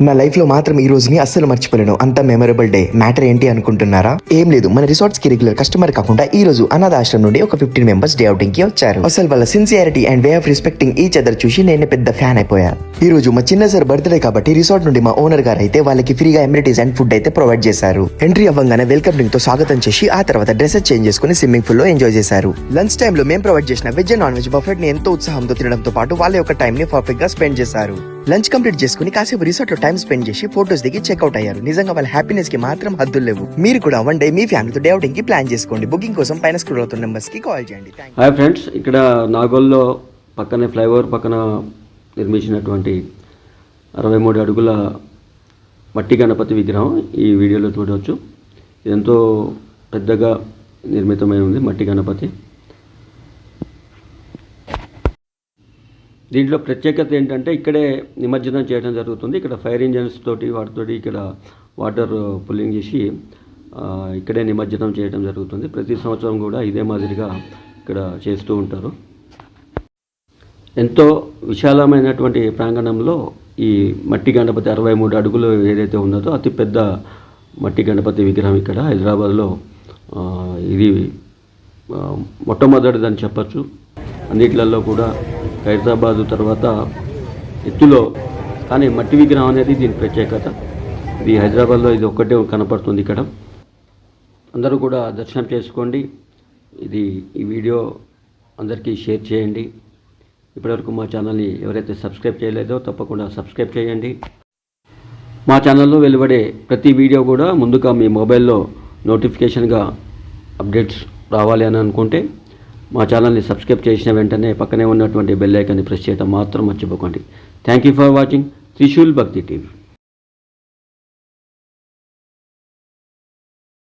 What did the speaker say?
నా లైఫ్ లో మాత్రం ఈ రోజుని అస్సలు మర్చిపోలేను. అంత మెమరబుల్ డే. మ్యాటర్ ఏంటి అనుకుంటున్నారా? ఏం లేదు, మన రిసార్ట్స్ కి రెగ్యులర్ కస్టమర్ కాకుండా ఈ రోజు అనాథ ఆశ్రమం నుండి ఒక 15 మెంబర్స్ డే అవుటింగ్ కి వచ్చారు. అసలు వాళ్ళ sincerity and way of respecting each other చూసి నేను పెద్ద ఫ్యాన్ అయిపోయా. ఈ రోజు మా చిన్న సార్ బర్త్డే కాబట్టి రిసార్ట్ నుండి మా ఓనర్ గారు అయితే వాళ్ళకి ఫ్రీగా ఎమ్యూనిటీస్ అండ్ ఫుడ్ అయితే ప్రొవైడ్ చేశారు. ఎంట్రీ అవ్వగానే వెల్కమ్ డ్రింక్ తో స్వాగతం చేసి ఆ తర్వాత డ్రెస్సెస్ చేంజ్ చేసుకుని స్విమ్మింగ్ పూల్ లో ఎంజాయ్ చేశారు. లంచ్ టైమ్ లో మేము ప్రొవైడ్ చేసిన veg and non veg buffet ని ఎంతో ఉత్సాహంతో తినడంతో పాటు వాళ్ళ యొక్క టైం ని పర్ఫెక్ట్ గా స్పెండ్ చేశారు. లంచ్ కంప్లీట్ చేసుకుని కాసేపు రిసార్ట్ లో టైం స్పెండ్ చేసి ఫోటోస్ దిగి చెక్అౌట్ అయ్యారు. నిజంగా వాళ్ళ హ్యాపీనెస్ కి మాత్రం హద్దులు లేవు. మీరు కూడా వన్ డే మీ ఫ్యామిలీతో డే అవుటింగ్ కి ప్లాన్ చేసుకోండి. బుకింగ్ కోసం పైన స్క్రోల్ అవుతున్న నెంబర్స్ కి కాల్ చేయండి. హాయ్ ఫ్రెండ్స్, ఇక్కడ నాగోల్లో పక్కనే ఫ్లైఓవర్ పక్కన నిర్మించినటువంటి 63 అడుగుల మట్టి గణపతి విగ్రహం ఈ వీడియోలో చూడవచ్చు. ఎంతో పెద్దగా నిర్మితమై ఉంది మట్టి గణపతి. దీంట్లో ప్రత్యేకత ఏంటంటే ఇక్కడే నిమజ్జనం చేయడం జరుగుతుంది. ఇక్కడ ఫైర్ ఇంజన్స్ తోటి వాటితోటి ఇక్కడ వాటర్ పుల్లింగ్ చేసి ఇక్కడే నిమజ్జనం చేయడం జరుగుతుంది. ప్రతి సంవత్సరం కూడా ఇదే మాదిరిగా ఇక్కడ చేస్తూ ఉంటారు. ఎంతో విశాలమైనటువంటి ప్రాంగణంలో ఈ మట్టి గణపతి 63 అడుగులు ఏదైతే ఉన్నదో అతిపెద్ద మట్టి గణపతి విగ్రహం ఇక్కడ హైదరాబాద్లో ఇది మొట్టమొదటిదని చెప్పచ్చు. అన్నిట్లలో కూడా హైదరాబాదు తర్వాత ఎత్తులో, కానీ మట్టి విగ్రహం అనేది దీని ప్రత్యేకత. ఇది హైదరాబాద్లో ఇది ఒక్కటే కనపడుతుంది ఇక్కడ. అందరూ కూడా దర్శనం చేసుకోండి. ఈ వీడియో అందరికీ షేర్ చేయండి. ఇప్పటివరకు మా ఛానల్ని ఎవరైతే సబ్స్క్రైబ్ చేయలేదో తప్పకుండా సబ్స్క్రైబ్ చేయండి. మా ఛానల్లో వెలువడే ప్రతి వీడియో కూడా ముందుగా మీ మొబైల్లో నోటిఫికేషన్గా అప్డేట్స్ రావాలి అని అనుకుంటే మా ఛానల్ని సబ్స్క్రైబ్ చేసిన వెంటనే పక్కనే ఉన్నటువంటి బెల్ ఐకాన్ని ప్రెస్ చేయడం మాత్రం మర్చిపోకండి. Thank you for watching Trishul భక్తి టీవీ.